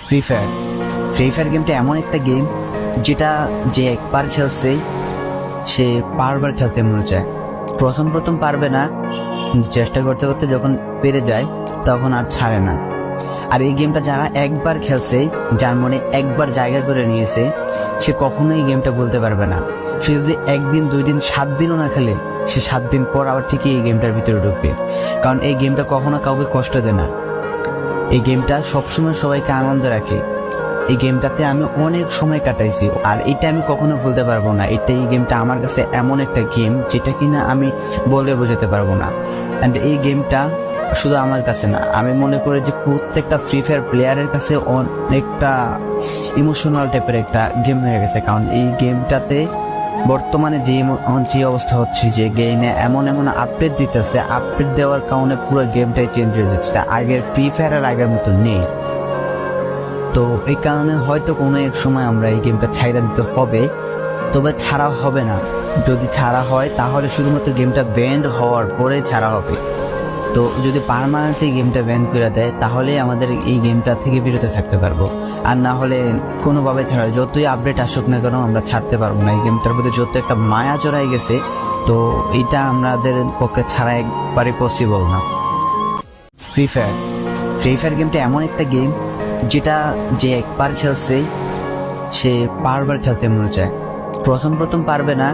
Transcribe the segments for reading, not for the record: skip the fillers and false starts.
Free fire গেমটা এমন একটা গেম যেটা যে একবার খেলছে সে বারবার খেলতে মনে চায়। প্রথম পারবে না, চেষ্টা করতে করতে যখন পেরে যায় তখন আর ছাড়ে না। আর এই গেমটা যারা একবার খেলছে, যার মনে একবার জায়গা করে নিয়েছে, সে কখনোই এই গেমটা বলতে পারবে না। সে যদি একদিন 2 দিন 7 দিনও না খেলে, সে 7 দিন পর আবার ঠিকই এই গেমটার ভিতরে ঢুকবে। কারণ এই গেমটা কখনো কাউকে কষ্ট দেয় না। এই গেমটা সবসময় সবাইকে আনন্দ রাখে। এই গেমটাতে আমি অনেক সময় কাটাইছি, আর এটা আমি কখনো ভুলতে পারবো না। এই গেমটা আমার কাছে এমন একটা গেম যেটা কিনা আমি বলে বোঝাতে পারবো না। অ্যান্ড এই গেমটা শুধু আমার কাছে না, আমি মনে করি যে প্রত্যেকটা ফ্রি ফায়ার প্লেয়ারের কাছে অনেকটা ইমোশনাল টাইপের একটা গেম হয়ে গেছে। কারণ এই গেমটাতে বর্তমানে যে অবস্থা হচ্ছে, যে গেমে এমন আপডেট দিতেছে, আপডেট দেওয়ার কারণে পুরো গেমটাই চেঞ্জ হয়ে যাচ্ছে। আগের ফ্রি ফায়ার আর আগের মতো নেই। তো এই কারণে হয়তো কোনো এক সময় আমরা এই গেমটা ছাইড়া দিতে হবে, তবে ছাড়া হবে না। যদি ছাড়া হয় তাহলে শুধুমাত্র গেমটা ব্যান্ড হওয়ার পরে ছাড়া হবে। তো যদি পার্মানেন্টলি গেমটা ব্যান করে দেয় তাহলে আমাদের এই গেমটা থেকে বিরত থাকতে পারবো। আর না হলে কোনোভাবে ছাড়া, যতই আপডেট আসুক না কেন আমরা ছাড়তে পারবো না। এই গেমটার প্রতি যত একটা মায়া জড়াই গেছে, তো এইটা আমাদের পক্ষে ছাড়া একবারে পসিবল না। ফ্রি ফায়ার গেমটা এমন একটা গেম যেটা যে একবার খেলছে সে বারবার খেলতে মনে চায়। প্রথম পারবে না,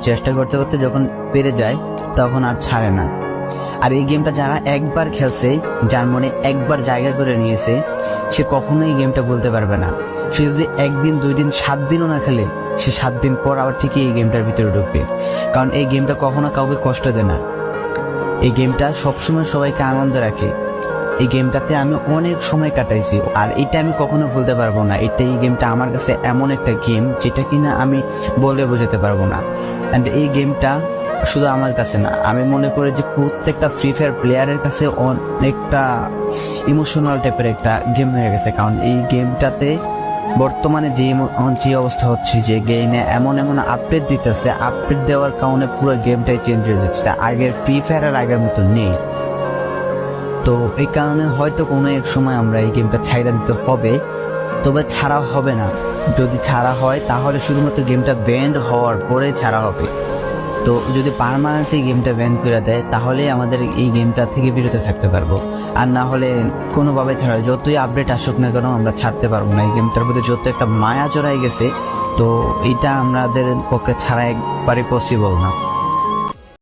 চেষ্টা করতে করতে যখন পেরে যায় তখন আর ছাড়ে না। আর এই গেমটা যারা একবার খেলছে, যার মনে একবার জায়গা করে নিয়েছে, সে কখনোই এই গেমটা বলতে পারবে না। সে যদি একদিন 2 দিন 7 দিনও না খেলে, সে 7 দিন পর আবার ঠিকই এই গেমটার ভিতরে ঢুকবে। কারণ এই গেমটা কখনো কাউকে কষ্ট দেয় না। এই গেমটা সবসময় সবাইকে আনন্দ রাখে। এই গেমটাতে আমি অনেক সময় কাটাইছি, আর এটা আমি কখনো ভুলতে পারবো না। এই গেমটা আমার কাছে এমন একটা গেম যেটা কিনা আমি বলে বোঝাতে পারবো না। অ্যান্ড এই গেমটা শুধু আমার কাছে না, আমি মনে করি যে প্রত্যেকটা ফ্রি ফায়ার প্লেয়ারের কাছে অনেকটা ইমোশনাল টাইপের একটা গেম হয়ে গেছে। কারণ এই গেমটাতে বর্তমানে যে অবস্থা হচ্ছে, যে গেমে এমন আপডেট দিতেছে, আপডেট দেওয়ার কারণে পুরো গেমটাই চেঞ্জ হয়ে যাচ্ছে। আগের ফ্রি ফায়ার আর আগের মতো নেই। তো এই কারণে হয়তো কোনো এক সময় আমরা এই গেমটা ছাইড়া দিতে হবে, তবে ছাড়া হবে না। যদি ছাড়া হয় তাহলে শুধুমাত্র গেমটা ব্যান্ড হওয়ার পরে ছাড়া হবে। তো যদি পার্মানেন্টলি গেমটা ব্যান করে দেয় তাহলে আমাদের এই গেমটা থেকে বিরত থাকতে পারবো। আর না হলে কোনোভাবে ছাড়া, যতই আপডেট আসুক না কেন আমরা ছাড়তে পারবো না। এই গেমটার প্রতি যত একটা মায়া জড়াই গেছে, তো এটা আমাদের পক্ষে ছাড়া একবারে পসিবল না।